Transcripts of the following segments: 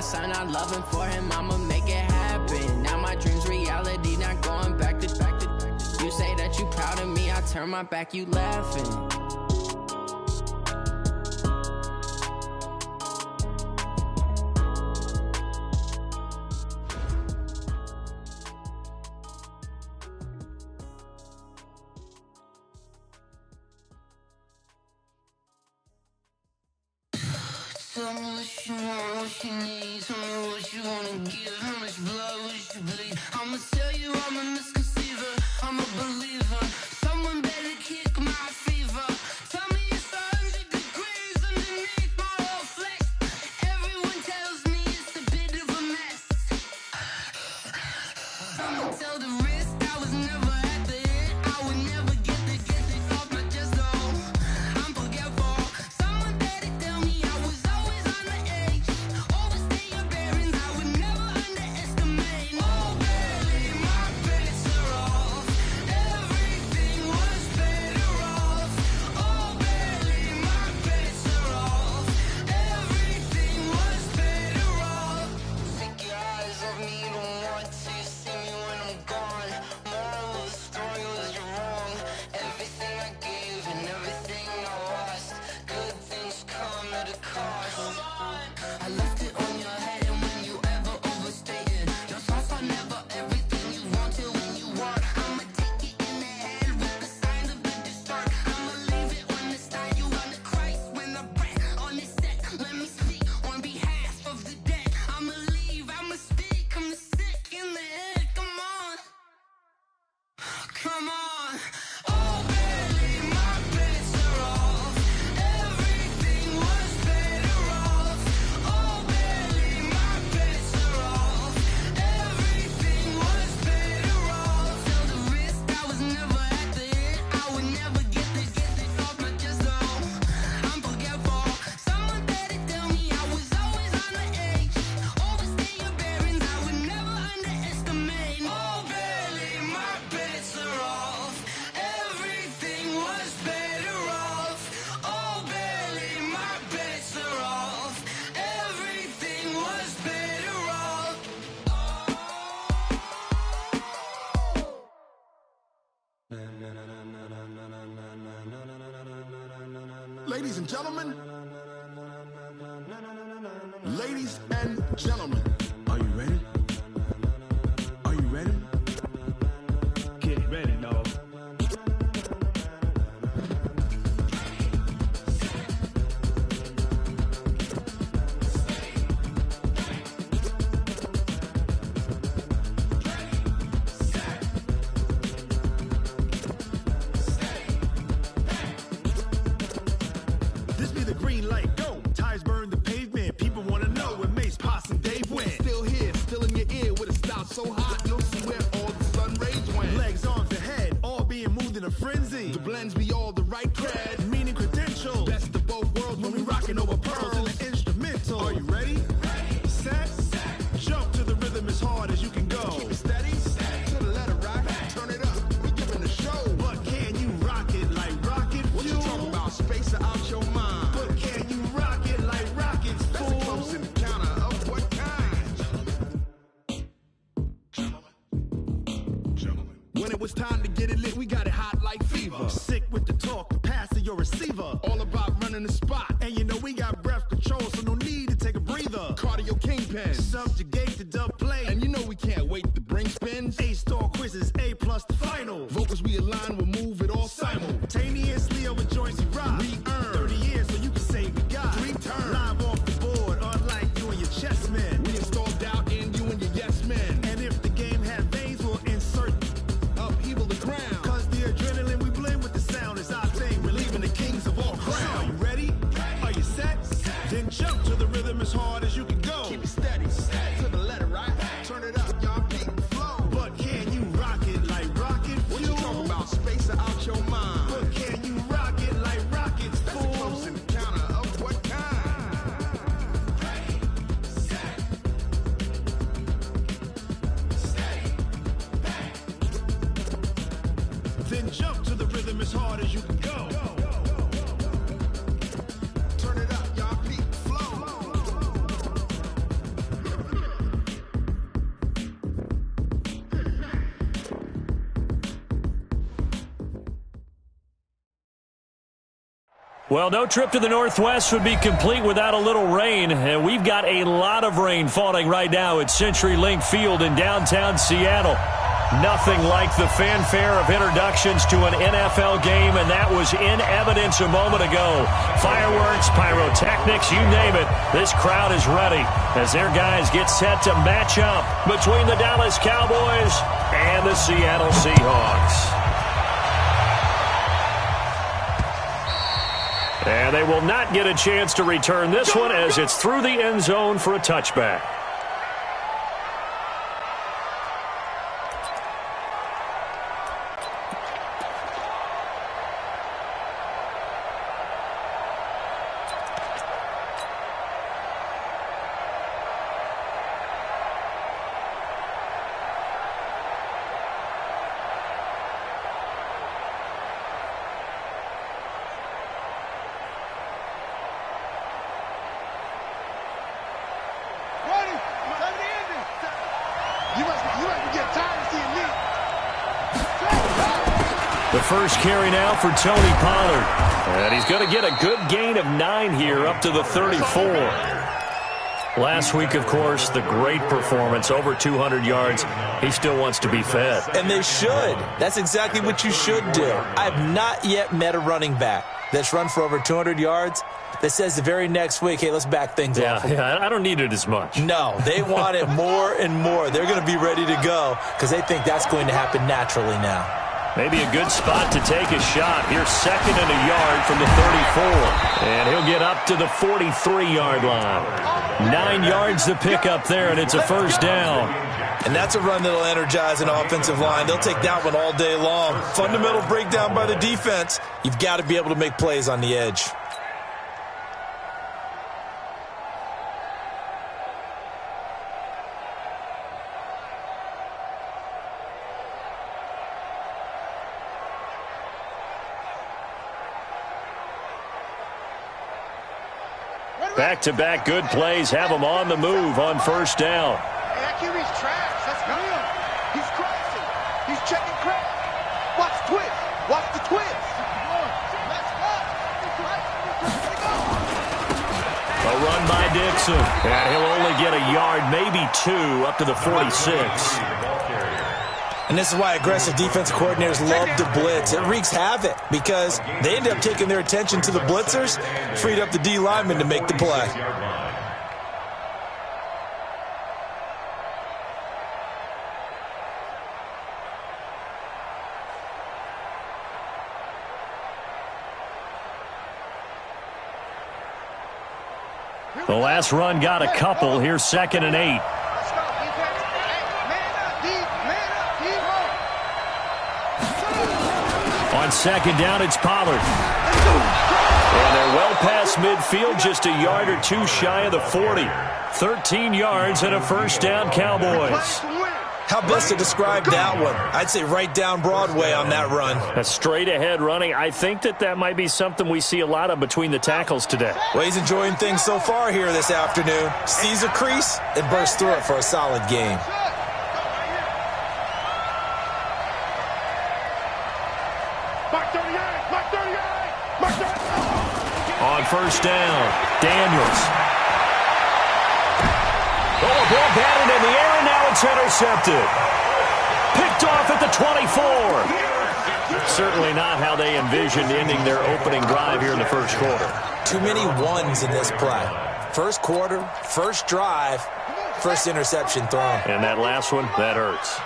sign, I'm loving for him, I'ma make it happen. Now my dream's reality, not going back to. You say that you proud of me, I turn my back, you laughing. Tell me what you want, what you need. Tell me what you wanna give. How much blood would you bleed? I'ma tell you I'm a misconceiver, I'm a believer. Someone better kick my fever. Tell me it's 100 degrees underneath my whole flesh. Everyone tells me it's a bit of a mess. Someone tell the risk I was never at the end. I would never get the off my chest though. I'm forgetful. Someone better tell me I was always on the edge. Overstay your bearings, I would never underestimate. Oh baby, my bets are off. Everything was better off. Oh baby, my bets are off. Everything was better off. Take your eyes off me, you don't want to see me when I'm gone. Moral of the story was you're wrong. Everything I gave and everything I lost. Good things come at a cost. I left it on your head, and when you ever overstay it, your thoughts are never everything you want till when you want. I'ma take it in the head with the signs of the dessert. I'ma leave it on the side. You on the Christ when the breath on the set. Let me speak on behalf of the dead. I'ma leave, I'ma speak. I'm the sick in the head. Come on, come on. Oh baby, my bets are off. Everything was better off. Oh baby, my bets are off. Everything was better off. Tell the risk I was never at the end. I would never get the off my chest though. I'm forgetful. Someone better tell me I was always on the edge. Overstay your bearings, I would never underestimate. Oh baby, my bets are off. Everything was better off. Oh baby, my bets are off. Everything was better off. Ladies and gentlemen, ladies and gentlemen, are you ready? Are you ready? Get ready, dog. This be the green light, go. Tires burn the pavement. People wanna know where Mace, Pops, and Dave went. Still here, still in your ear with a style so hot, you'll see where all the sun rays went. Legs, arms, and head, all being moved in a frenzy. The blends be all the right cred, meaning credentials. Best of both worlds when we rockin' over pearls in the instrumental. Are you ready? Set, jump to the rhythm as hard as you can go. Keep it steady, to the letter rock. Turn it up, we giving the show. But can you rock it like rocket fuel? What you talking about? Space out your mind. But can you rock it like rockets, fool? That's a close encounter of what kind? Gentlemen. When it was time to get it lit, we got it hot like fever. Sick with the talk, the pass to your receiver. All about running the spot. And you know we got breath control, so no need to take a breather. Cardio kingpin, subjugate the dub play. And you know we can't wait to bring spins. A-star quizzes, A+ the final. Vocals we align, we'll move it all simultaneously over joints we rock. We earn 30 years, so you can say we got 3 turns. Live off the board, unlike you and your chess men. We install doubt in you and your yes men. And if the game had veins, we'll insert upheaval the ground. Cause the adrenaline we blend with the sound is our thing. We're leaving the kings of all crowns. Are you ready? Are you set? Then jump to the rhythm as hard as you can go. Keep it steady, to the letter right. Turn it up, y'all keep the flow. But can you rock it like rocket fuel? What you talking about? Space out your mind. But can you rock it like rockets, fool? That's a close encounter of what kind? Ready, set, steady, bang. Then jump to the rhythm as hard as you can go. Turn it up, y'all keep the flow. Well, no trip to the Northwest would be complete without a little rain, and we've got a lot of rain falling right now at CenturyLink Field in downtown Seattle. Nothing like the fanfare of introductions to an NFL game, and that was in evidence a moment ago. Fireworks, pyrotechnics, you name it. This crowd is ready as their guys get set to match up between the Dallas Cowboys and the Seattle Seahawks. And they will not get a chance to return this one as it's through the end zone for a touchback. The first carry now for Tony Pollard. And he's going to get a good gain of 9 here up to the 34. Last week, of course, the great performance, over 200 yards. He still wants to be fed. And they should. That's exactly what you should do. I've not yet met a running back that's run for over 200 yards that says the very next week, hey, let's back things off. Yeah, I don't need it as much. No, they want it more and more. They're going to be ready to go because they think that's going to happen naturally now. Maybe a good spot to take a shot. Here's 2nd and a yard from the 34. And he'll get up to the 43-yard line. 9 yards to pick up there, and it's a first down. And that's a run that'll energize an offensive line. They'll take that one all day long. Fundamental breakdown by the defense. You've got to be able to make plays on the edge. Back-to-back good plays have him on the move on first down. Hey, that QB's trash. That's good. He's crossing. He's checking crack. Watch the twist. Watch the twist. A run by Dixon. And he'll only get a yard, maybe 2, up to the 46. And this is why aggressive defensive coordinators love to blitz. It wreaks havoc because they end up taking their attention to the blitzers, freed up the D lineman to make the play. The last run got a couple. Here's 2nd and 8. On 2nd down, it's Pollard. And they're well past midfield, just a yard or 2 shy of the 40. 13 yards and a first down, Cowboys. How best to describe that one? I'd say right down Broadway on that run. A straight-ahead running. I think that might be something we see a lot of between the tackles today. Well, he's enjoying things so far here this afternoon. Sees a crease and bursts through it for a solid game. On first down, Daniels. Oh, a ball batted in the air, and now it's intercepted. Picked off at the 24. Certainly not how they envisioned ending their opening drive here in the first quarter. Too many ones in this play. First quarter, first drive, first interception thrown. And that last one, that hurts.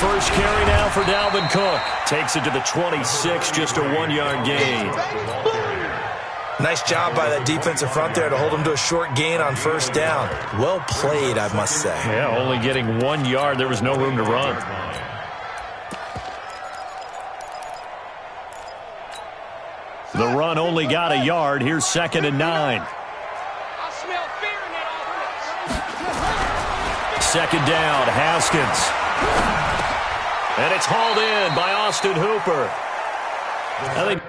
First carry now for Dalvin Cook. Takes it to the 26, just a 1-yard gain. Nice job by that defensive front there to hold him to a short gain on first down. Well played, I must say. Yeah, only getting 1 yard. There was no room to run. The run only got a yard. Here's 2nd and 9. Second down, Haskins. And it's hauled in by Austin Hooper. I think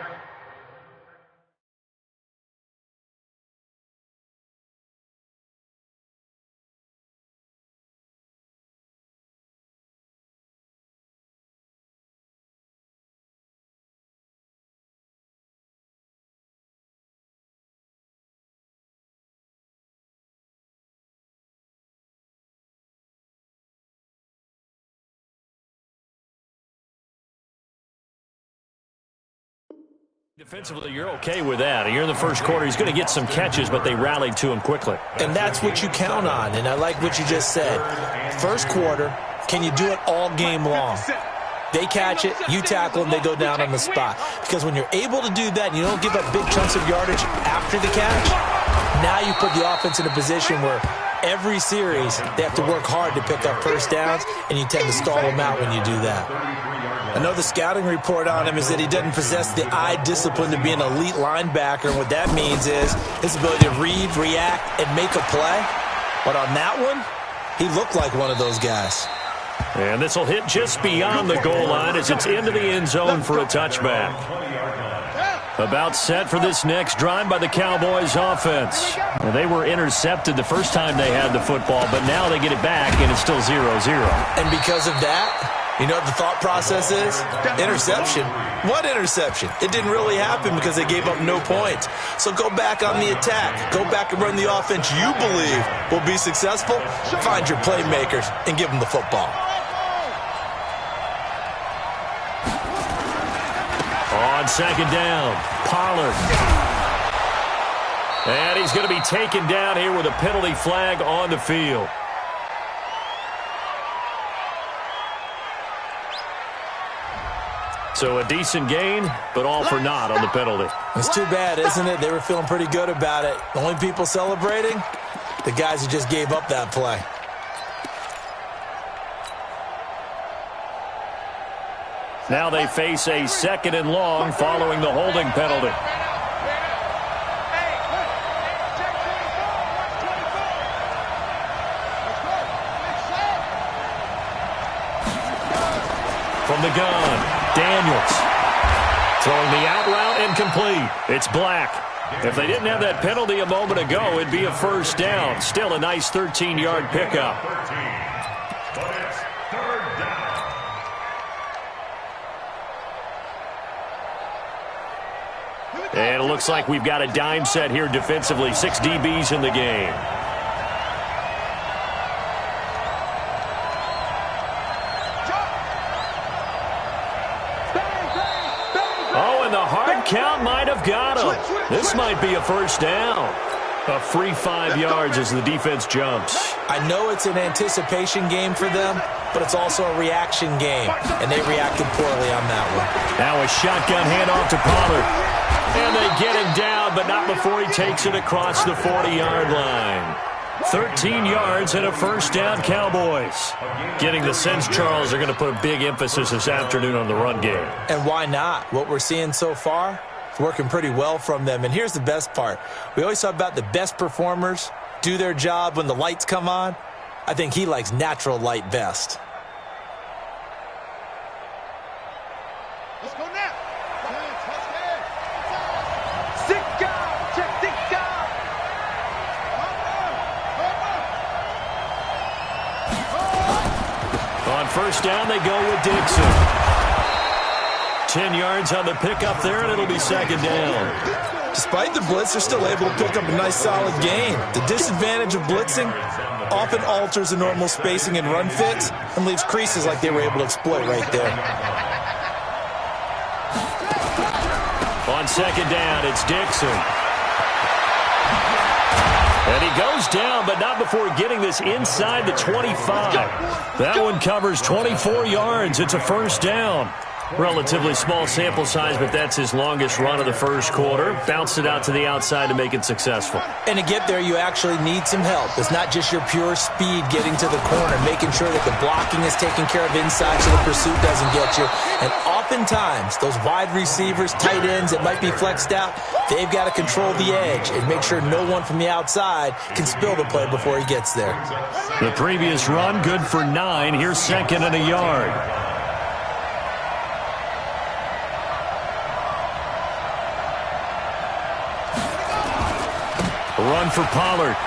Defensively, you're okay with that. You're in the first quarter. He's going to get some catches, but they rallied to him quickly. And that's what you count on, and I like what you just said. First quarter, can you do it all game long? They catch it, you tackle them, they go down on the spot. Because when you're able to do that and you don't give up big chunks of yardage after the catch, now you put the offense in a position where every series they have to work hard to pick up first downs, and you tend to stall them out when you do that. I know the scouting report on him is that he doesn't possess the eye discipline to be an elite linebacker, and what that means is his ability to read, react, and make a play. But on that one, he looked like one of those guys. And this will hit just beyond the goal line as it's into the end zone for a touchback. About set for this next drive by the Cowboys offense. Well, they were intercepted the first time they had the football, but now they get it back, and it's still 0-0. And because of that, you know what the thought process is? Interception. What interception? It didn't really happen because they gave up no points. So go back on the attack. Go back and run the offense you believe will be successful. Find your playmakers and give them the football. On second down, Pollard. And he's going to be taken down here with a penalty flag on the field. So a decent gain, but all for naught on the penalty. It's too bad, isn't it? They were feeling pretty good about it. The only people celebrating? The guys who just gave up that play. Now they face a second and long following the holding penalty. From the gun, Daniels. Throwing the out route incomplete. It's Black. If they didn't have that penalty a moment ago, it'd be a first down. Still a nice 13-yard pickup. And it looks like we've got a dime set here defensively. 6 DBs in the game. Oh, and the hard count might have got him. This might be a first down. A free 5 yards as the defense jumps. I know it's an anticipation game for them, but it's also a reaction game, and they reacted poorly on that one. Now a shotgun handoff to Pollard. And they get him down, but not before he takes it across the 40-yard line. 13 yards and a first down, Cowboys. Getting the sense, Charles, they're going to put a big emphasis this afternoon on the run game. And why not? What we're seeing so far is working pretty well from them. And here's the best part. We always talk about the best performers do their job when the lights come on. I think he likes natural light best. Let's go now. On first down, they go with Dixon. 10 yards on the pickup there, and it'll be second down. Despite the blitz, they're still able to pick up a nice, solid gain. The disadvantage of blitzing often alters the normal spacing and run fits and leaves creases like they were able to exploit right there. On second down, it's Dixon. And he goes down, but not before getting this inside the 25. That one covers 24 yards. It's a first down. Relatively small sample size, but that's his longest run of the first quarter. Bounced it out to the outside to make it successful. And to get there, you actually need some help. It's not just your pure speed getting to the corner, making sure that the blocking is taken care of inside so the pursuit doesn't get you. And oftentimes, those wide receivers, tight ends that might be flexed out, they've got to control the edge and make sure no one from the outside can spill the play before he gets there. The previous run, good for 9. Here's second and a yard. Run for Pollard.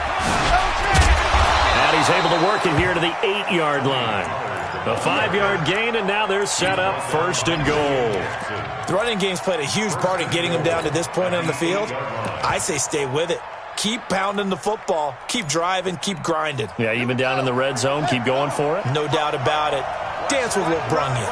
And he's able to work it here to the 8-yard line. A 5-yard gain, and now they're set up first and goal. The running game's played a huge part in getting them down to this point on the field. I say stay with it. Keep pounding the football. Keep driving. Keep grinding. Yeah, even down in the red zone, keep going for it. No doubt about it. Dance with what brung you.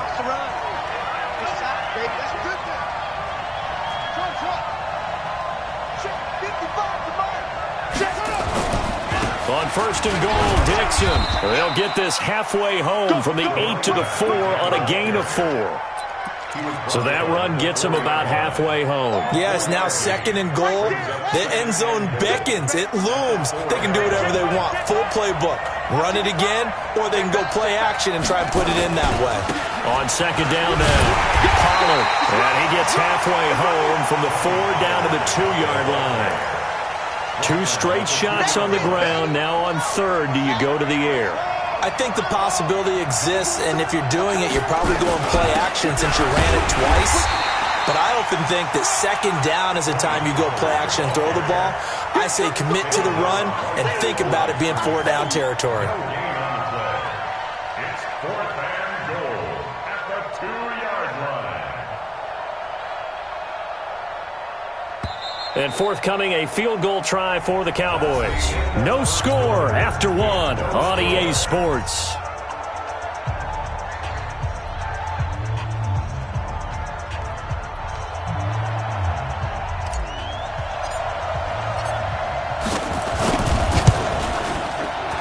On first and goal, Dixon. They'll get this halfway home from the 8 to the 4 on a gain of 4. So that run gets them about halfway home. Yes, now second and goal. The end zone beckons. It looms. They can do whatever they want. Full playbook. Run it again, or they can go play action and try and put it in that way. On second down now, Pollard. And he gets halfway home from the 4 down to the 2-yard line. 2 straight shots on the ground. Now on third, do you go to the air? I think the possibility exists, and if you're doing it, you're probably going play action since you ran it twice. But I often think that second down is the time you go play action and throw the ball. I say commit to the run and think about it being 4-down territory. It's 4th and goal at the 2-yard line. And forthcoming, a field goal try for the Cowboys. No score after 1 on EA Sports.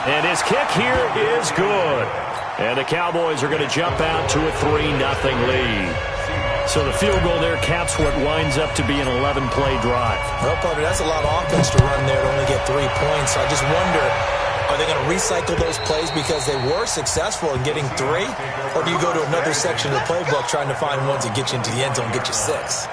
And his kick here is good. And the Cowboys are going to jump out to a 3-0 lead. So the field goal there caps what winds up to be an 11-play drive. Well, partner, that's a lot of offense to run there to only get 3 points. So I just wonder, are they going to recycle those plays because they were successful in getting 3? Or do you go to another section of the playbook trying to find ones that get you into the end zone and get you 6?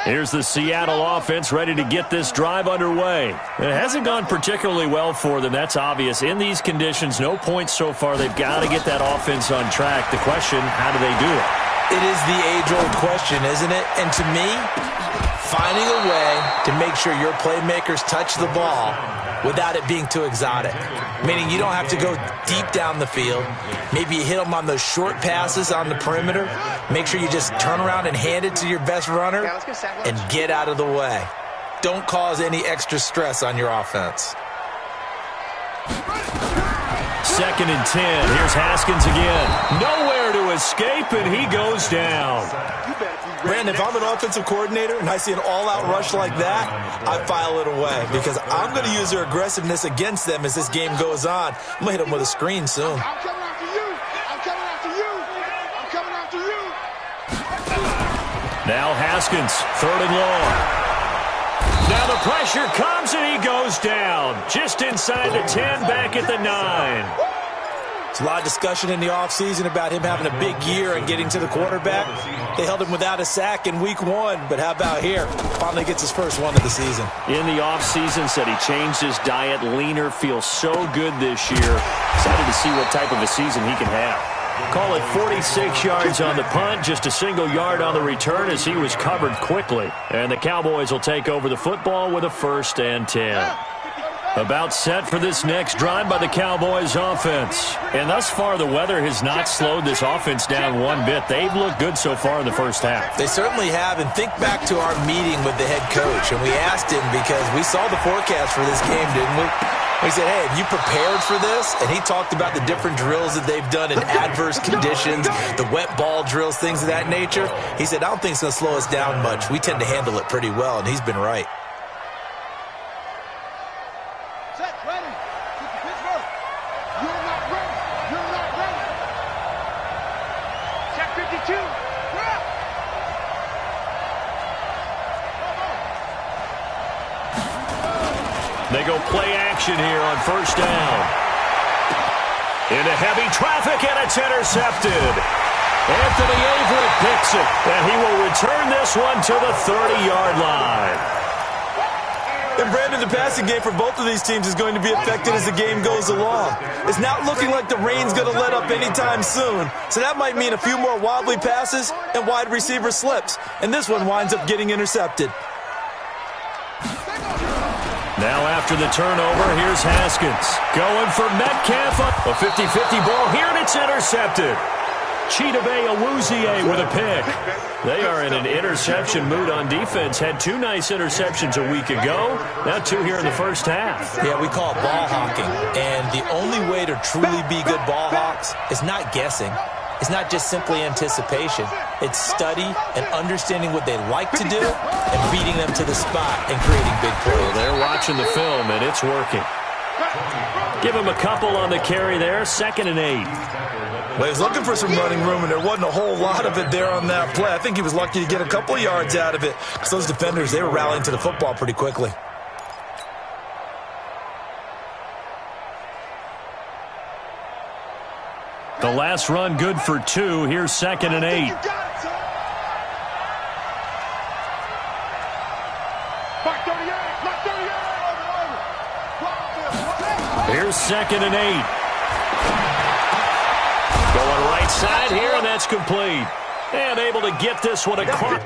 Here's the Seattle offense ready to get this drive underway. It hasn't gone particularly well for them. That's obvious. In these conditions, no points so far. They've got to get that offense on track. The question, how do they do it? It is the age-old question, isn't it? And to me, finding a way to make sure your playmakers touch the ball without it being too exotic. Meaning you don't have to go deep down the field. Maybe you hit them on those short passes on the perimeter. Make sure you just turn around and hand it to your best runner and get out of the way. Don't cause any extra stress on your offense. 2nd and 10. Here's Haskins again. Nowhere to escape, and he goes down. Brandon, if I'm an offensive coordinator and I see an all-out rush like that, I file it away because I'm going to use their aggressiveness against them as this game goes on. I'm going to hit them with a screen soon. I'm coming after you. I'm coming after you. I'm coming after you. Now Haskins, 3rd and long. Now the pressure comes, and he goes down. Just inside the 10, back at the 9. There's a lot of discussion in the offseason about him having a big year and getting to the quarterback. They held him without a sack in week 1, but how about here? Finally gets his first one of the season. In the offseason, said he changed his diet, leaner, feels so good this year. Excited to see what type of a season he can have. Call it 46 yards on the punt, just a single yard on the return as he was covered quickly. And the Cowboys will take over the football with a 1st and 10. About set for this next drive by the Cowboys offense. And thus far, the weather has not slowed this offense down one bit. They've looked good so far in the first half. They certainly have. And think back to our meeting with the head coach. And we asked him because we saw the forecast for this game, didn't we? We said, hey, have you prepared for this? And he talked about the different drills that they've done in adverse conditions, the wet ball drills, things of that nature. He said, I don't think it's going to slow us down much. We tend to handle it pretty well, and he's been right. Set, ready. Pittsburgh. You're not ready. You're not ready. Set 52. Grab. They go play action here on 1st down. Into heavy traffic, and it's intercepted. Anthony Averett picks it, and he will return this one to the 30-yard line. And Brandon, the passing game for both of these teams is going to be affected as the game goes along. It's not looking like the rain's going to let up anytime soon. So that might mean a few more wobbly passes and wide receiver slips. And this one winds up getting intercepted. Now after the turnover, here's Haskins. Going for Metcalf. A 50-50 ball here, and it's intercepted. Chidobe Awuzie with a pick. They are in an interception mood on defense. Had 2 nice interceptions a week ago. Now 2 here in the first half. Yeah, we call it ball hawking. And the only way to truly be good ball hawks is not guessing. is not just simply anticipation. It's study and understanding what they like to do and beating them to the spot and creating big plays. Well, they're watching the film, and it's working. Give him a couple on the carry there, 2nd and 8. Well, he was looking for some running room, and there wasn't a whole lot of it there on that play. I think he was lucky to get a couple of yards out of it because those defenders, they were rallying to the football pretty quickly. The last run good for 2. Here's 2nd and 8. Here's 2nd and 8. Going right side here, and that's complete. And able to get this one across.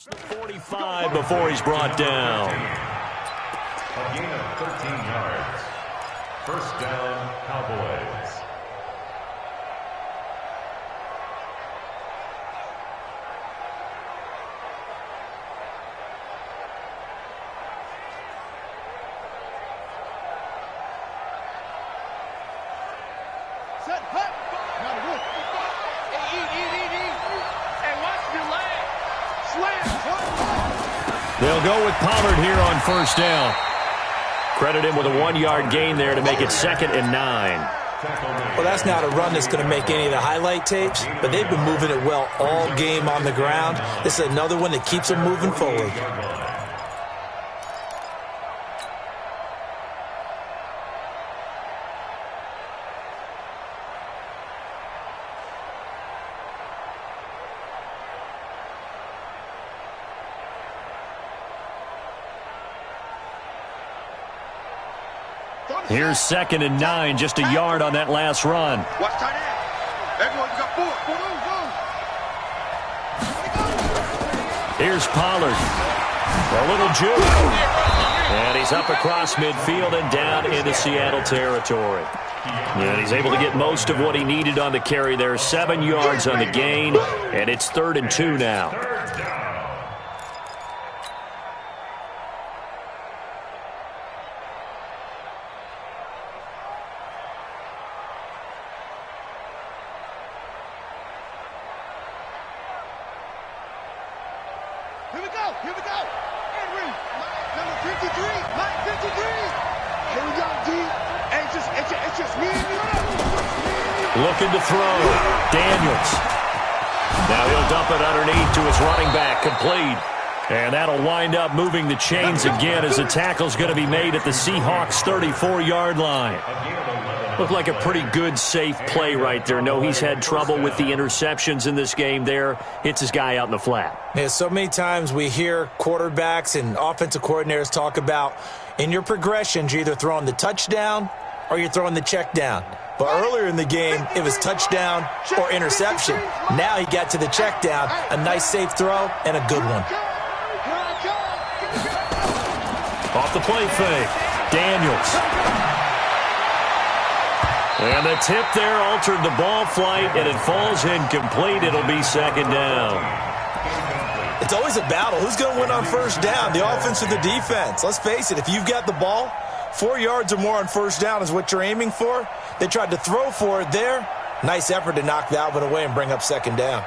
The 45 before he's brought down. A gain of 13 yards. First down, Cowboys. Set, hut. And watch your leg. Slam. They'll go with Pollard here on first down. Credit him with a 1-yard gain there to make it 2nd and 9. Well, that's not a run that's going to make any of the highlight tapes, but they've been moving it well all game on the ground. This is another one that keeps them moving forward. Here's 2nd and 9, just a yard on that last run. Watch tight end. Everyone's got 4. Here's Pollard. A little juke. And he's up across midfield and down into Seattle territory. And he's able to get most of what he needed on the carry there. 7 yards on the gain, and it's 3rd and 2 now. Here we go. Henry, number 53, Mike 53. Here we go, D. Hey, it's just me and you. Looking to throw. Daniels. Now he'll dump it underneath to his running back. Complete. And that'll wind up moving the chains again as the tackle's going to be made at the Seahawks' 34-yard line. Looked like a pretty good, safe play right there. No, he's had trouble with the interceptions in this game there. Hits his guy out in the flat. Yeah, so many times we hear quarterbacks and offensive coordinators talk about in your progressions, you're either throwing the touchdown or you're throwing the check down. But earlier in the game, it was touchdown or interception. Now he got to the check down, a nice safe throw, and a good one. Off the play fake. Daniels. And the tip there altered the ball flight, and it falls incomplete. It'll be 2nd down. It's always a battle. Who's going to win on first down, the offense or the defense? Let's face it, if you've got the ball, 4 yards or more on first down is what you're aiming for. They tried to throw for it there. Nice effort to knock that one away and bring up 2nd down.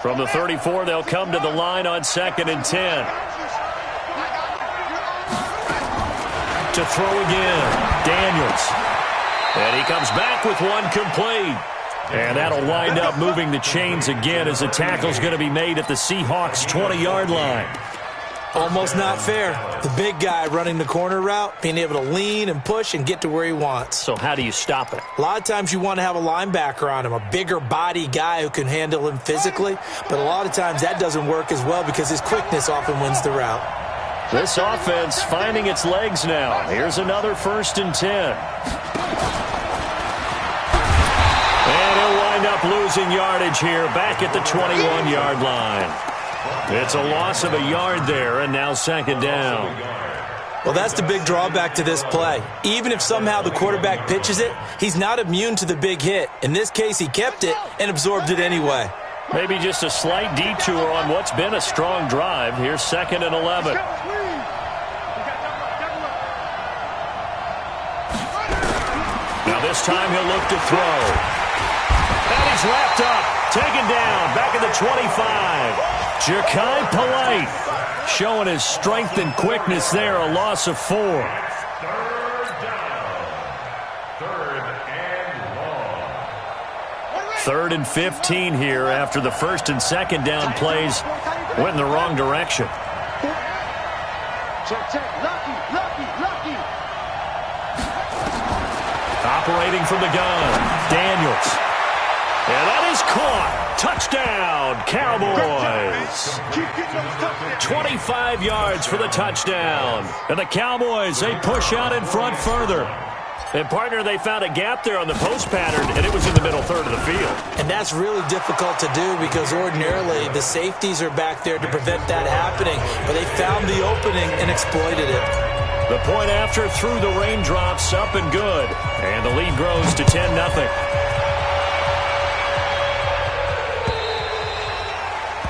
From the 34, they'll come to the line on 2nd and 10. To throw again, Daniels. And he comes back with one complete. And that'll wind up moving the chains again as the tackle's going to be made at the Seahawks' 20-yard line. Almost not fair. The big guy running the corner route, being able to lean and push and get to where he wants. So how do you stop it? A lot of times you want to have a linebacker on him, a bigger body guy who can handle him physically, but a lot of times that doesn't work as well because his quickness often wins the route. This offense finding its legs now. Here's another 1st and 10. And he'll wind up losing yardage here back at the 21-yard line. It's a loss of a yard there, and now 2nd down. Well, that's the big drawback to this play. Even if somehow the quarterback pitches it, he's not immune to the big hit. In this case, he kept it and absorbed it anyway. Maybe just a slight detour on what's been a strong drive. Here's 2nd and 11. Now this time he'll look to throw. And he's wrapped up. Taken down. Back at the 25. Ja'Kai Polite showing his strength and quickness there. A loss of 4. 3rd down. 3rd and long. 3rd and 15 here after the 1st and 2nd down plays went in the wrong direction. Operating from the gun, Daniels. And that is caught. Touchdown, Cowboys. 25 yards for the touchdown. And the Cowboys, they push out in front further. And, partner, they found a gap there on the post pattern, and it was in the middle third of the field. And that's really difficult to do because ordinarily the safeties are back there to prevent that happening. But they found the opening and exploited it. The point after through the raindrops, up and good. And the lead grows to 10-0.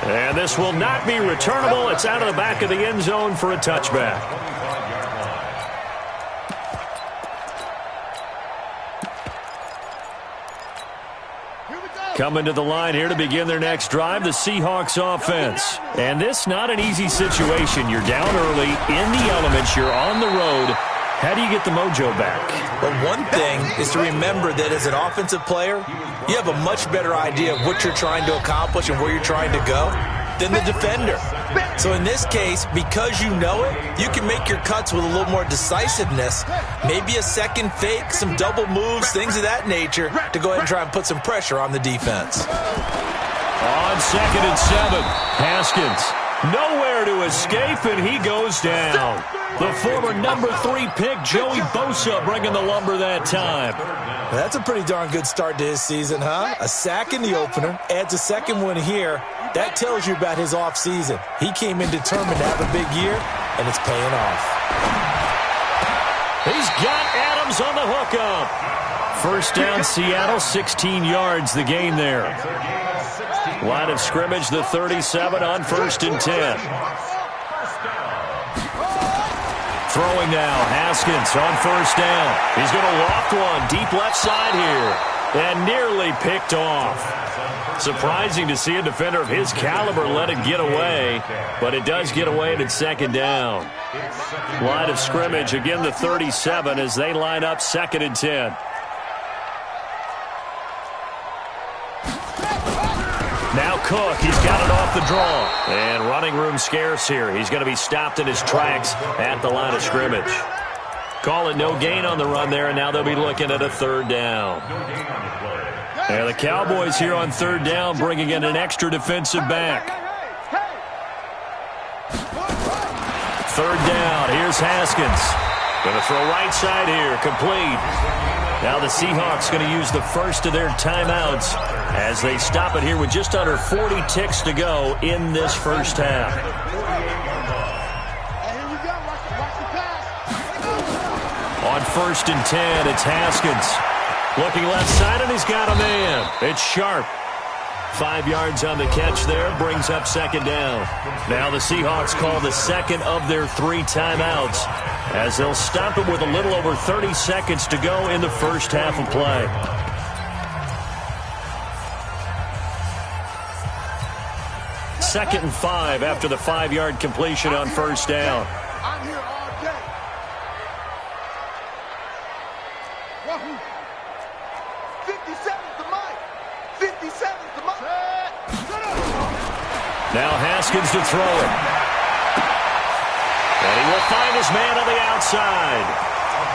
And this will not be returnable. It's out of the back of the end zone for a touchback. Coming to the line here to begin their next drive, the Seahawks offense. And this not an easy situation. You're down early, in the elements, you're on the road. How do you get the mojo back? Well, one thing is to remember that as an offensive player, you have a much better idea of what you're trying to accomplish and where you're trying to go than the defender. So in this case, because you know it, you can make your cuts with a little more decisiveness, maybe a second fake, some double moves, things of that nature, to go ahead and try and put some pressure on the defense. On 2nd and 7, Haskins nowhere to escape, and he goes down. The former number 3 pick, Joey Bosa, bringing the lumber that time. That's a pretty darn good start to his season, huh? A sack in the opener, adds a second one here. That tells you about his offseason. He came in determined to have a big year, and it's paying off. He's got Adams on the hookup. 1st down, Seattle, 16 yards the gain there. Line of scrimmage, the 37 on 1st and 10. Throwing now, Haskins on 1st down. He's going to loft one deep left side here. And nearly picked off. Surprising to see a defender of his caliber let it get away, but it does get away and it's 2nd down. Line of scrimmage, again the 37 as they line up 2nd and 10. Now Cook, he's got it off the draw. And running room scarce here. He's going to be stopped in his tracks at the line of scrimmage. Call it no gain on the run there, and now they'll be looking at a 3rd down. And the Cowboys here on 3rd down bringing in an extra defensive back. 3rd down, here's Haskins. Going to throw right side here, complete. Now the Seahawks going to use the first of their timeouts as they stop it here with just under 40 ticks to go in this first half. On 1st and 10, it's Haskins. Looking left side, and he's got a man. It's Sharp. 5 yards on the catch there, brings up 2nd down. Now the Seahawks call the second of their 3 timeouts as they'll stop it with a little over 30 seconds to go in the first half of play. Second and 5 after the 5-yard completion on 1st down. I'm here all day. Wahoo! 57's the mic. 57's the mic. Now Haskins to throw it. And he will find his man on the outside.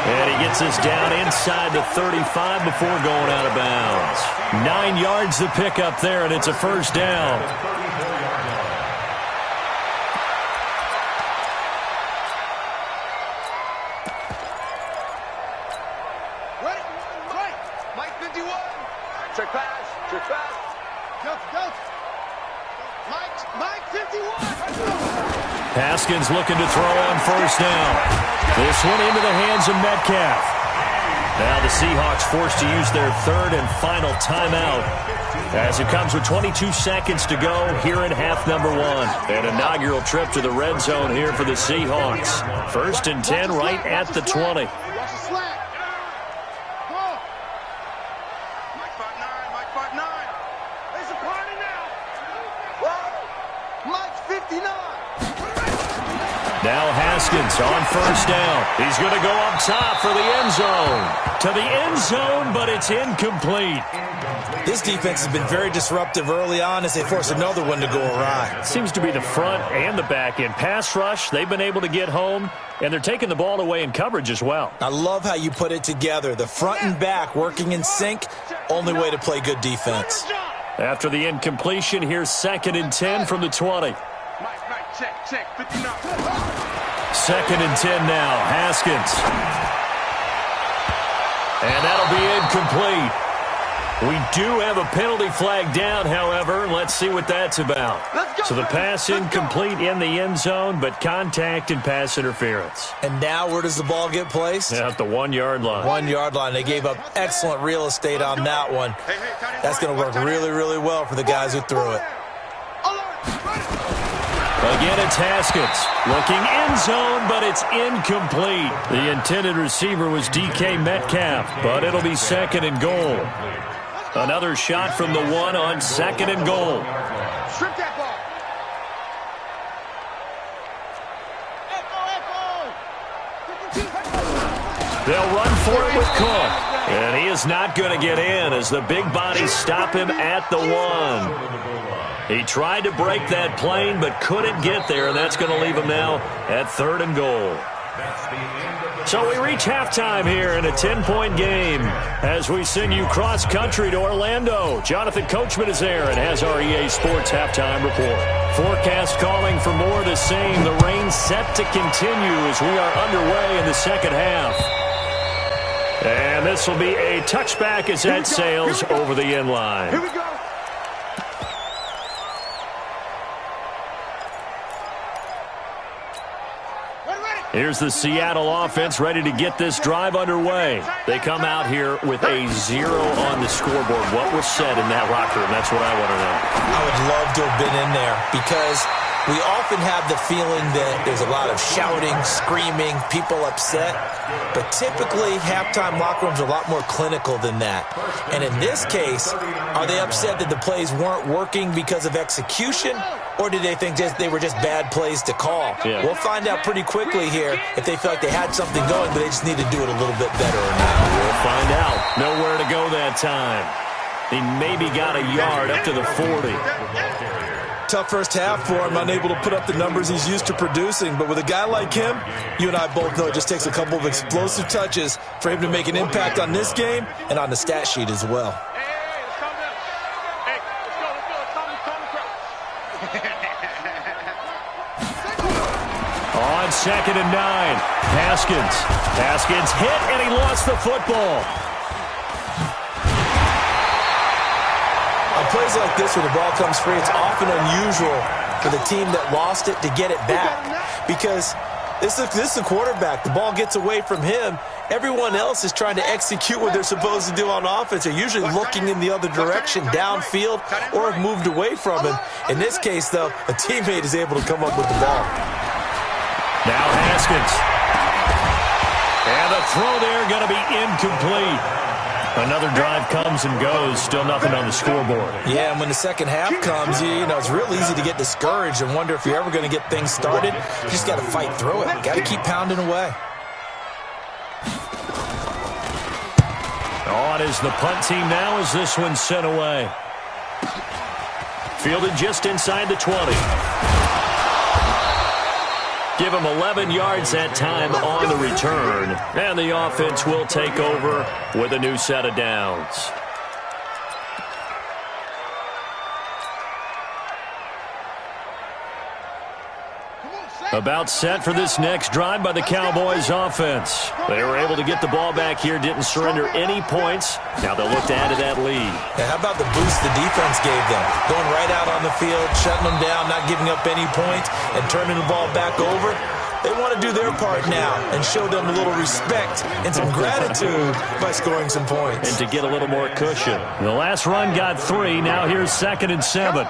And he gets us down inside the 35 before going out of bounds. 9 yards to pick up there, and it's a first down. Check pass. Check pass. Go. Mike 51. Haskins looking to throw on first down. This one into the hands of Metcalf. Now the Seahawks forced to use their third and final timeout as it comes with 22 seconds to go here in half number one. An inaugural trip to the red zone here for the Seahawks. 1st and 10 right at the 20. Now Haskins on first down. He's going to go up top for the end zone. To the end zone, but it's incomplete. This defense has been very disruptive early on as they force another one to go awry. Seems to be the front and the back end. Pass rush, they've been able to get home, and they're taking the ball away in coverage as well. I love how you put it together. The front and back working in sync, only way to play good defense. After the incompletion, here's 2nd and 10 from the 20. Check. 59. 2nd and 10 now. Haskins. And that'll be incomplete. We do have a penalty flag down, however. Let's see what that's about. So the pass incomplete in the end zone, but contact and pass interference. And now where does the ball get placed? At the 1 yard line. 1 yard line. They gave up excellent real estate on that one. That's going to work really, really well for the guys who threw it. Again, it's Haskins. Looking end zone, but it's incomplete. The intended receiver was DK Metcalf, but it'll be 2nd and goal. Another shot from the 1 on 2nd and goal. Strip that ball. They'll run for it with Cook. And he is not going to get in as the big bodies stop him at the 1. He tried to break that plane but couldn't get there, and that's going to leave him now at 3rd and goal. So we reach halftime here in a 10-point game as we send you cross-country to Orlando. Jonathan Coachman is there and has our EA Sports halftime report. Forecast calling for more of the same. The rain set to continue as we are underway in the second half. And this will be a touchback as that sails over the end line. Here we go. Here's the Seattle offense ready to get this drive underway. They come out here with a 0 on the scoreboard. What was said in that locker room? That's what I want to know. I would love to have been in there because we often have the feeling that there's a lot of shouting, screaming, people upset. But typically, halftime locker rooms are a lot more clinical than that. And in this case, are they upset that the plays weren't working because of execution? Or did they think they were just bad plays to call? Yeah. We'll find out pretty quickly here if they feel like they had something going, but they just need to do it a little bit better or not. We'll find out. Nowhere to go that time. He maybe got a yard up to the 40. Tough first half for him, unable to put up the numbers he's used to producing. But with a guy like him, you and I both know it just takes a couple of explosive touches for him to make an impact on this game and on the stat sheet as well. On 2nd and 9, Haskins hit, and he lost the football. On plays like this where the ball comes free, it's often unusual for the team that lost it to get it back because this is the quarterback. The ball gets away from him. Everyone else is trying to execute what they're supposed to do on offense. They're usually looking in the other direction, downfield, or have moved away from him. In this case, though, a teammate is able to come up with the ball. Now Haskins. And the throw there going to be incomplete. Another drive comes and goes. Still nothing on the scoreboard. Yeah, and when the second half comes, you know, it's real easy to get discouraged and wonder if you're ever going to get things started. You just got to fight through it. Got to keep pounding away. On is the punt team now as this one's sent away. Fielded just inside the 20. Give him 11 yards that time on the return. And the offense will take over with a new set of downs. About set for this next drive by the Cowboys offense. They were able to get the ball back here, didn't surrender any points. Now they'll look to add to that lead. Yeah, how about the boost the defense gave them? Going right out on the field, shutting them down, not giving up any points, and turning the ball back over. They want to do their part now and show them a little respect and some gratitude by scoring some points. And to get a little more cushion. The last run got 3. Now here's 2nd and 7.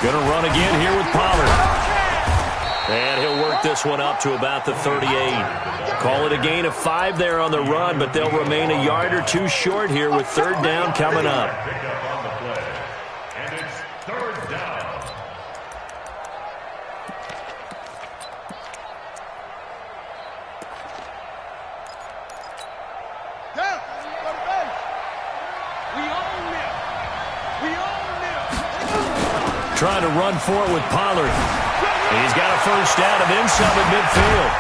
Going to run again here with Pollard. And he'll work this one up to about the 38. Call it a gain of 5 there on the run, but they'll remain a yard or 2 short here with 3rd down coming up. And it's 3rd down. Trying to run for it with Pollard. He's got a 1st down and then some at midfield.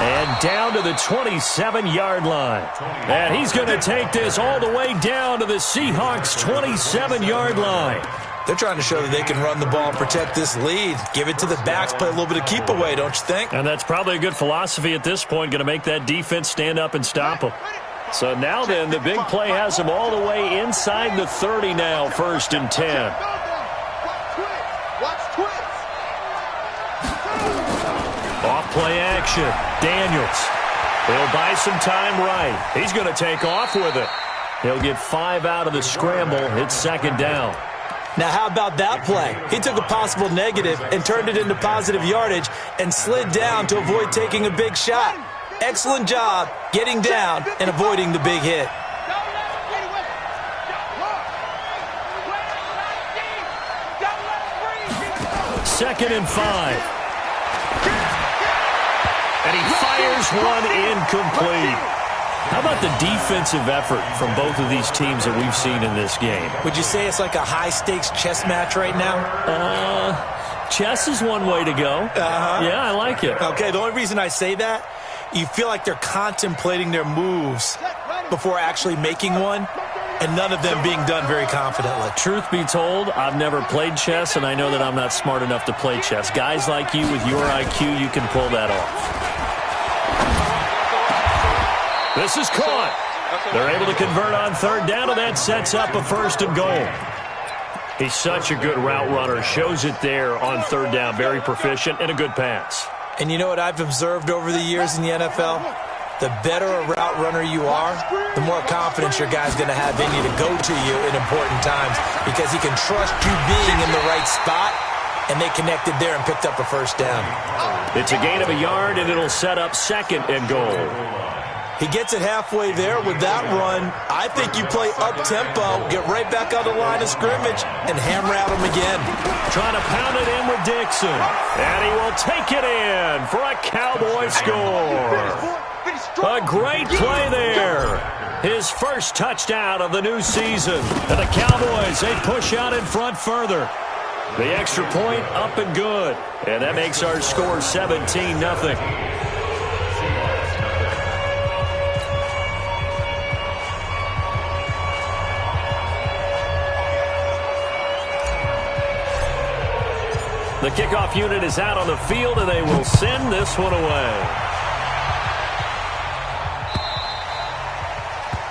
And down to the 27-yard line. And he's going to take this all the way down to the Seahawks' 27-yard line. They're trying to show that they can run the ball and protect this lead. Give it to the backs, play a little bit of keep away, don't you think? And that's probably a good philosophy at this point, going to make that defense stand up and stop them. So now then, the big play has them all the way inside the 30 now, 1st and 10. Off play action. Daniels. He'll buy some time right. He's going to take off with it. He'll get 5 out of the scramble. It's 2nd down. Now, how about that play? He took a possible negative and turned it into positive yardage and slid down to avoid taking a big shot. Excellent job getting down and avoiding the big hit. 2nd and 5. And he fires one incomplete. How about the defensive effort from both of these teams that we've seen in this game? Would you say it's like a high-stakes chess match right now? Chess is one way to go. Yeah, I like it. Okay, the only reason I say that, you feel like they're contemplating their moves before actually making one, and none of them being done very confidently. Truth be told, I've never played chess, and I know that I'm not smart enough to play chess. Guys like you with your IQ, you can pull that off. This is caught. They're able to convert on 3rd down, and that sets up a 1st and goal. He's such a good route runner. Shows it there on 3rd down. Very proficient and a good pass. And you know what I've observed over the years in the NFL? The better a route runner you are, the more confidence your guy's going to have in you to go to you in important times because he can trust you being in the right spot, and they connected there and picked up a 1st down. It's a gain of a yard, and it'll set up 2nd and goal. He gets it halfway there with that run. I think you play up-tempo, get right back on the line of scrimmage, and hammer at him again. Trying to pound it in with Dixon. And he will take it in for a Cowboy score. A great play there. His 1st touchdown of the new season. And the Cowboys, they push out in front further. The extra point up and good. And that makes our score 17-0. The kickoff unit is out on the field, and they will send this one away.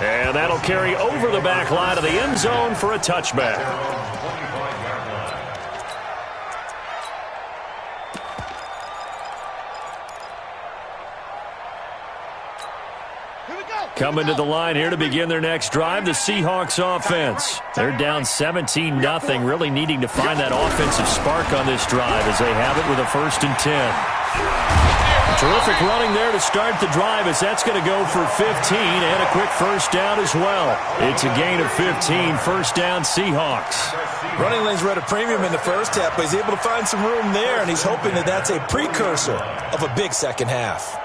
And that'll carry over the back line of the end zone for a touchback. Coming to the line here to begin their next drive, the Seahawks offense. They're down 17-0, really needing to find that offensive spark on this drive as they have it with a 1st and 10. Terrific running there to start the drive as that's going to go for 15 and a quick 1st down as well. It's a gain of 15, 1st down Seahawks. Running lanes were at a premium in the 1st half, but he's able to find some room there, and he's hoping that that's a precursor of a big 2nd half.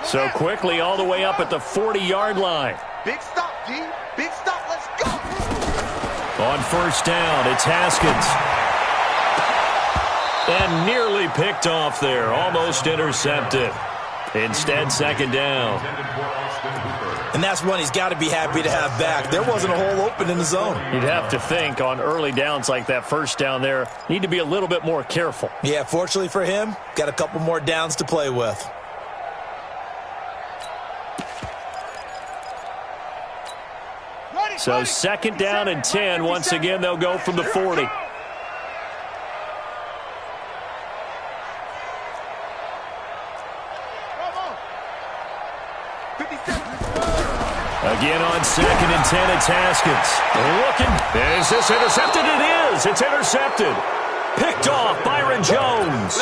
So quickly all the way up at the 40-yard line. Big stop, D. Big stop. Let's go. On first down, it's Haskins. And nearly picked off there. Almost intercepted. Instead, second down. And that's one he's got to be happy to have back. There wasn't a hole open in the zone. You'd have to think on early downs like that first down there, need to be a little bit more careful. Yeah, fortunately for him, got a couple more downs to play with. So second down and 10. Once again, they'll go from the 40. Again on second and 10, it's Haskins. Looking. Is this intercepted? It is. It's intercepted. Picked off, Byron Jones.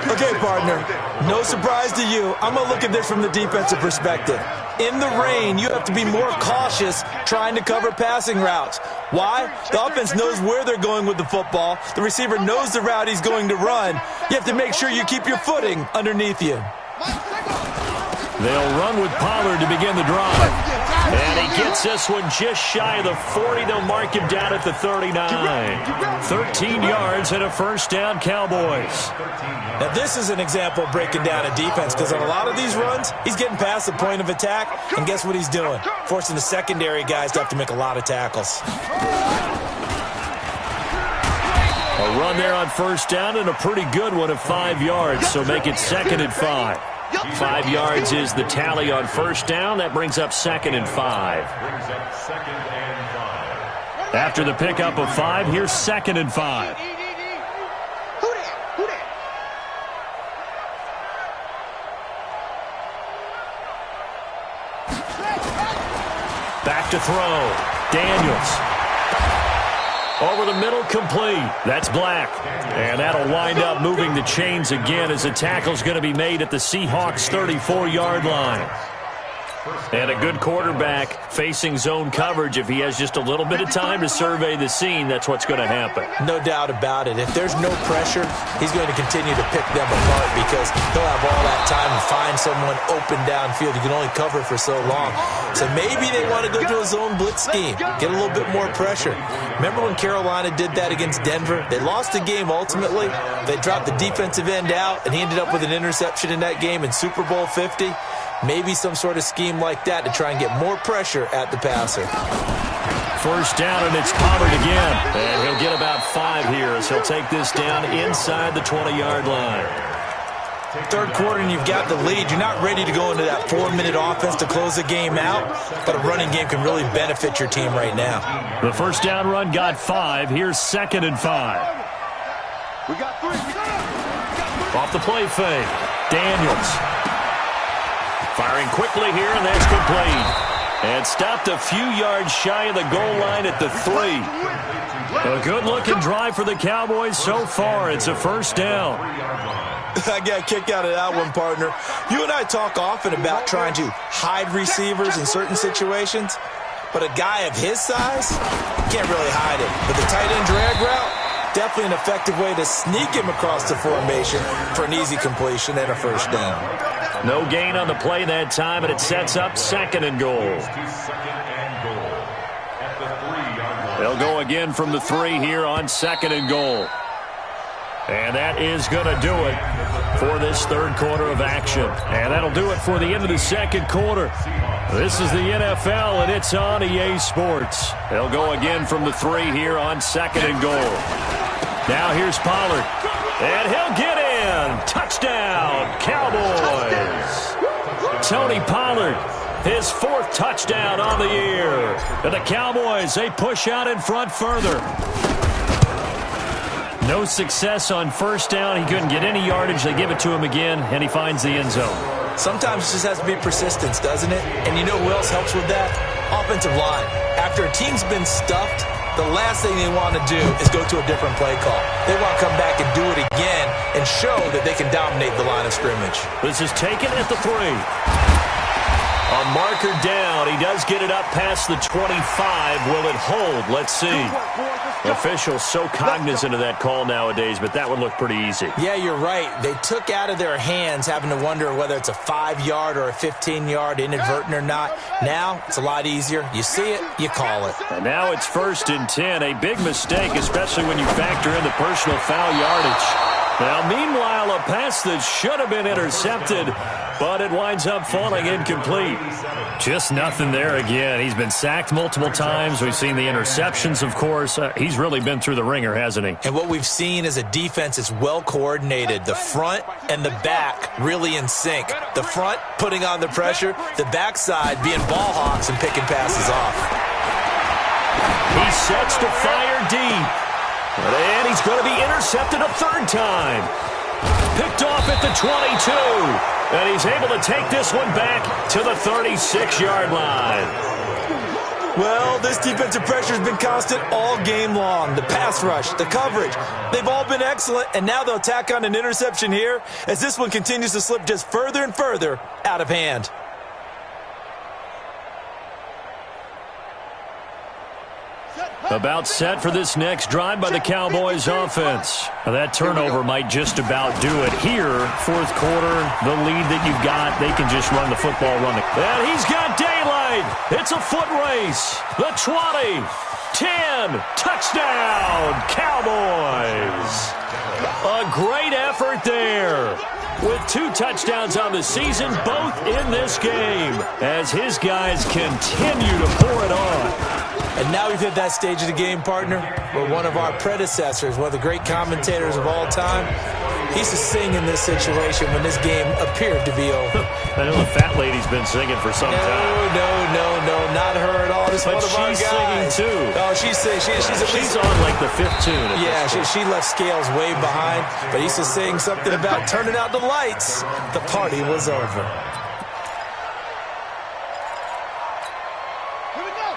Okay, partner, no surprise to you. I'm going to look at this from the defensive perspective. In the rain, you have to be more cautious trying to cover passing routes. Why? The offense knows where they're going with the football. The receiver knows the route he's going to run. You have to make sure you keep your footing underneath you. They'll run with Pollard to begin the drive. And he gets this one just shy of the 40. They'll mark him down at the 39. 13 yards and a first down, Cowboys. Now, this is an example of breaking down a defense because on a lot of these runs, he's getting past the point of attack, and guess what he's doing? Forcing the secondary guys to have to make a lot of tackles. A run there on first down and a pretty good one of 5 yards, so make it second and 5. 5 yards is the tally on first down. That brings up second and 5. After the pickup of 5, here's second and 5. Back to throw. Daniels. Over the middle, complete. That's Black. And that'll wind up moving the chains again as the tackle's going to be made at the Seahawks' 34-yard line. And a good quarterback facing zone coverage. If he has just a little bit of time to survey the scene, that's what's going to happen. No doubt about it. If there's no pressure, he's going to continue to pick them apart because he'll have all that time to find someone open downfield. You can only cover for so long. So maybe they want to go to a zone blitz scheme, get a little bit more pressure. Remember when Carolina did that against Denver? They lost the game ultimately. They dropped the defensive end out, and he ended up with an interception in that game in Super Bowl 50. Maybe some sort of scheme like that to try and get more pressure at the passer. First down, and it's Pollard again. And he'll get about 5 here as he'll take this down inside the 20-yard line. Third quarter, and you've got the lead. You're not ready to go into that 4-minute offense to close the game out, but a running game can really benefit your team right now. The first down run got 5. Here's second and 5. We got 3. Off the play fake. Daniels. Firing quickly here, and that's complete. And stopped a few yards shy of the goal line at the 3. A good-looking drive for the Cowboys so far. It's a first down. I got a kick out of that one, partner. You and I talk often about trying to hide receivers in certain situations, but a guy of his size can't really hide it. But the tight end drag route, definitely an effective way to sneak him across the formation for an easy completion and a first down. No gain on the play that time, and it sets up second and goal. They'll go again from the 3 here on second and goal. And that is going to do it for this third quarter of action. And that'll do it for the end of the second quarter. This is the NFL, and it's on EA Sports. They'll go again from the 3 here on second and goal. Now here's Pollard. And he'll get in. Touchdown, Cowboys. Tony Pollard, his 4th touchdown on the year. And the Cowboys, they push out in front further. No success on first down. He couldn't get any yardage. They give it to him again, and he finds the end zone. Sometimes it just has to be persistence, doesn't it? And you know who else helps with that? Offensive line. After a team's been stuffed, the last thing they want to do is go to a different play call. They want to come back and do it again and show that they can dominate the line of scrimmage. This is taken at the 3. A marker down. He does get it up past the 25. Will it hold? Let's see. Officials so cognizant of that call nowadays, but that would look pretty easy. Yeah, you're right. They took out of their hands having to wonder whether it's a 5-yard or a 15-yard, inadvertent or not. Now, it's a lot easier. You see it, you call it. And now it's 1st and 10. A big mistake, especially when you factor in the personal foul yardage. Now, meanwhile, a pass that should have been intercepted, but it winds up falling incomplete. Just nothing there again. He's been sacked multiple times. We've seen the interceptions, of course. He's really been through the ringer, hasn't he? And what we've seen is a defense that's well coordinated. The front and the back really in sync. The front putting on the pressure, the backside being ball hawks and picking passes off. He sets to fire deep. And he's going to be intercepted a 3rd time. Picked off at the 22. And he's able to take this one back to the 36-yard line. Well, this defensive pressure has been constant all game long. The pass rush, the coverage, they've all been excellent. And now they'll tack on an interception here as this one continues to slip just further and further out of hand. About set for this next drive by the Cowboys offense. Now that turnover might just about do it here. 4th quarter, the lead that you've got, they can just run the football, And he's got daylight. It's a foot race. The 20, 10, touchdown, Cowboys. A great effort there. With 2 touchdowns on the season, both in this game, as his guys continue to pour it on. And now we've hit that stage of the game, partner, where one of our predecessors, one of the great commentators of all time, he used to sing in this situation when this game appeared to be over. I know the fat lady's been singing for some time. No, not her at all. This but one of our guys. She's singing too. Oh, she's on like the 5th tune. Yeah, she left Scales way behind, but he used to sing something about turning out the lights. The party was over.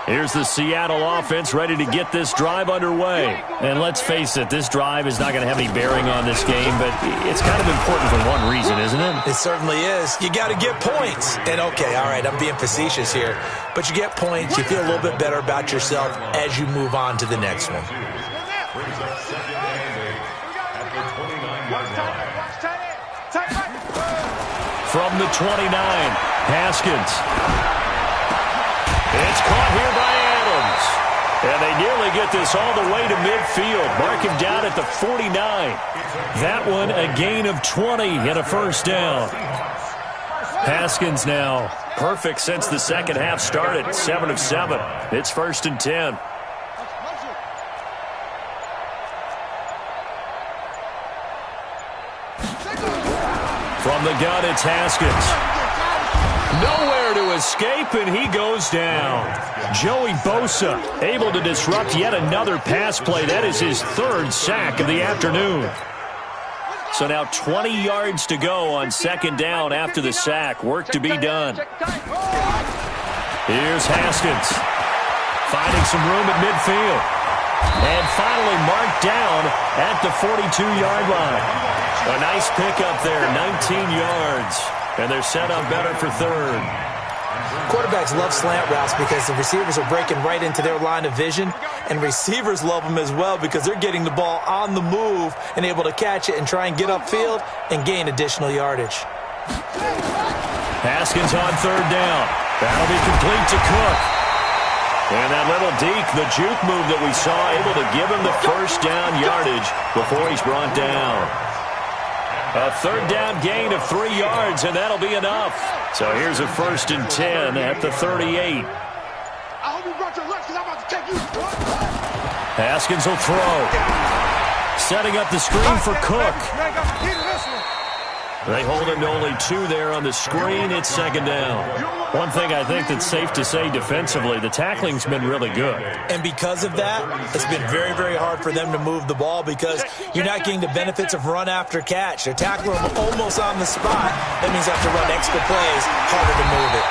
Here's the Seattle offense ready to get this drive underway. And let's face it, this drive is not going to have any bearing on this game, but it's kind of important for one reason, isn't it? It certainly is. You got to get points. And okay, all right, I'm being facetious here, but you get points, you feel a little bit better about yourself as you move on to the next one. From the 29, Haskins. It's caught here by Adams. And they nearly get this all the way to midfield. Mark him down at the 49. That one a gain of 20 and a 1st down. Haskins now perfect since the second half started. 7 of 7. It's 1st and 10. From the gun, it's Haskins. Nowhere to escape, and he goes down. Joey Bosa able to disrupt yet another pass play. That is his 3rd sack of the afternoon. So now 20 yards to go on 2nd down after the sack. Work to be done. Here's Haskins. Finding some room at midfield. And finally marked down at the 42-yard line. A nice pickup there, 19 yards. And they're set up better for 3rd. Quarterbacks love slant routes because the receivers are breaking right into their line of vision, and receivers love them as well because they're getting the ball on the move and able to catch it and try and get upfield and gain additional yardage. Haskins on 3rd down. That'll be complete to Cook. And that little deke, the juke move that we saw, able to give him the 1st down yardage before he's brought down. A 3rd down gain of 3 yards, and that'll be enough. So here's a 1st and 10 at the 38. Haskins will throw. Setting up the screen for Cook. They hold him to only 2 there on the screen. It's 2nd down. One thing I think that's safe to say defensively, the tackling's been really good. And because of that, it's been very, very hard for them to move the ball because you're not getting the benefits of run after catch. They're tackling them almost on the spot. That means they have to run extra plays, harder to move it.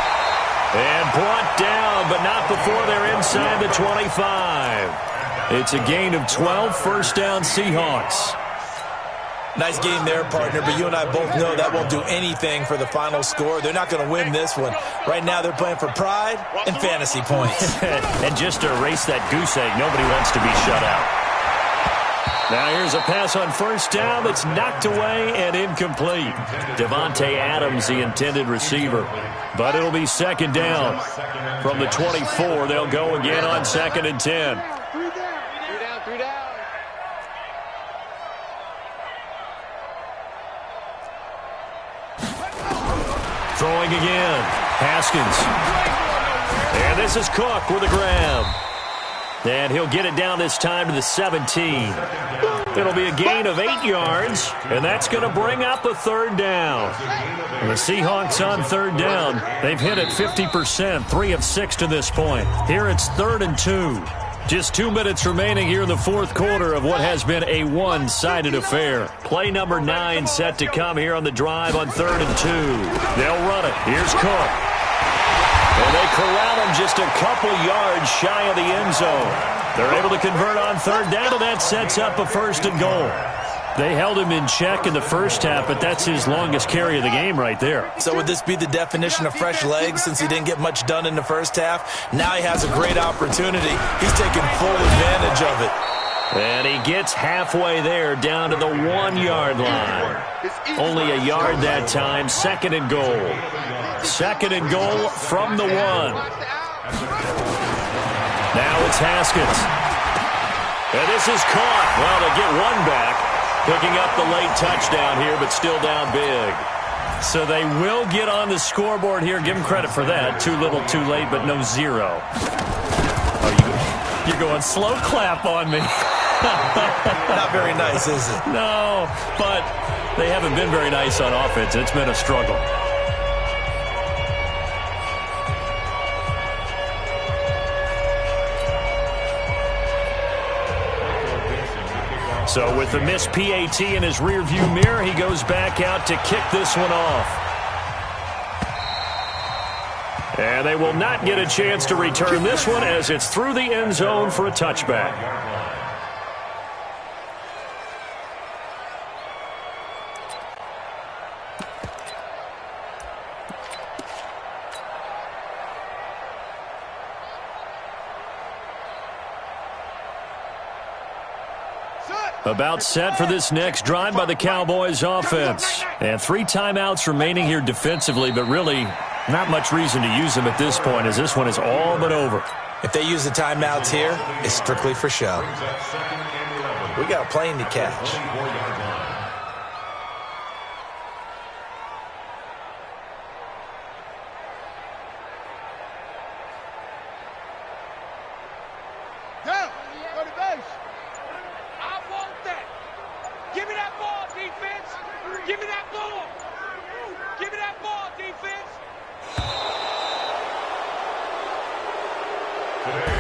And brought down, but not before they're inside the 25. It's a gain of 12, 1st down Seahawks. Nice game there, partner, but you and I both know that won't do anything for the final score. They're not going to win this one. Right now they're playing for pride and fantasy points. And just to erase that goose egg, nobody wants to be shut out. Now here's a pass on first down that's knocked away and incomplete. Devontae Adams, the intended receiver. But it'll be second down. From the 24, they'll go again on 2nd and 10. Throwing again. Haskins. And this is Cook with a grab. And he'll get it down this time to the 17. It'll be a gain of 8 yards, and that's going to bring up a third down. And the Seahawks on third down, they've hit it 50%, 3 of 6 to this point. Here it's 3rd and 2. Just 2 minutes remaining here in the fourth quarter of what has been a one-sided affair. Play number 9 set to come here on the drive on 3rd and 2. They'll run it. Here's Cook. And they corral him just a couple yards shy of the end zone. They're able to convert on third down, and that sets up a 1st and goal. They held him in check in the first half, but that's his longest carry of the game right there. So would this be the definition of fresh legs since he didn't get much done in the first half? Now he has a great opportunity. He's taking full advantage of it. And he gets halfway there down to the 1-yard line. Only a yard that time, 2nd and goal. 2nd and goal from the 1. Now it's Haskins. And this is caught. Well, they get one back. Picking up the late touchdown here, but still down big. So they will get on the scoreboard here. Give them credit for that. Too little, too late, but no 0. Oh, you're going slow clap on me. Not very nice, is it? No, but they haven't been very nice on offense. It's been a struggle. So with the missed PAT in his rearview mirror, he goes back out to kick this one off. And they will not get a chance to return this one as it's through the end zone for a touchback. About set for this next drive by the Cowboys offense. And 3 timeouts remaining here defensively, but really not much reason to use them at this point as this one is all but over. If they use the timeouts here, it's strictly for show. We got a plane to catch.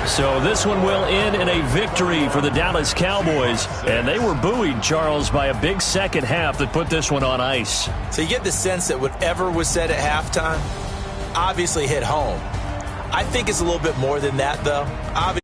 So this one will end in a victory for the Dallas Cowboys. And they were buoyed, Charles, by a big second half that put this one on ice. So you get the sense that whatever was said at halftime obviously hit home. I think it's a little bit more than that, though. Obviously,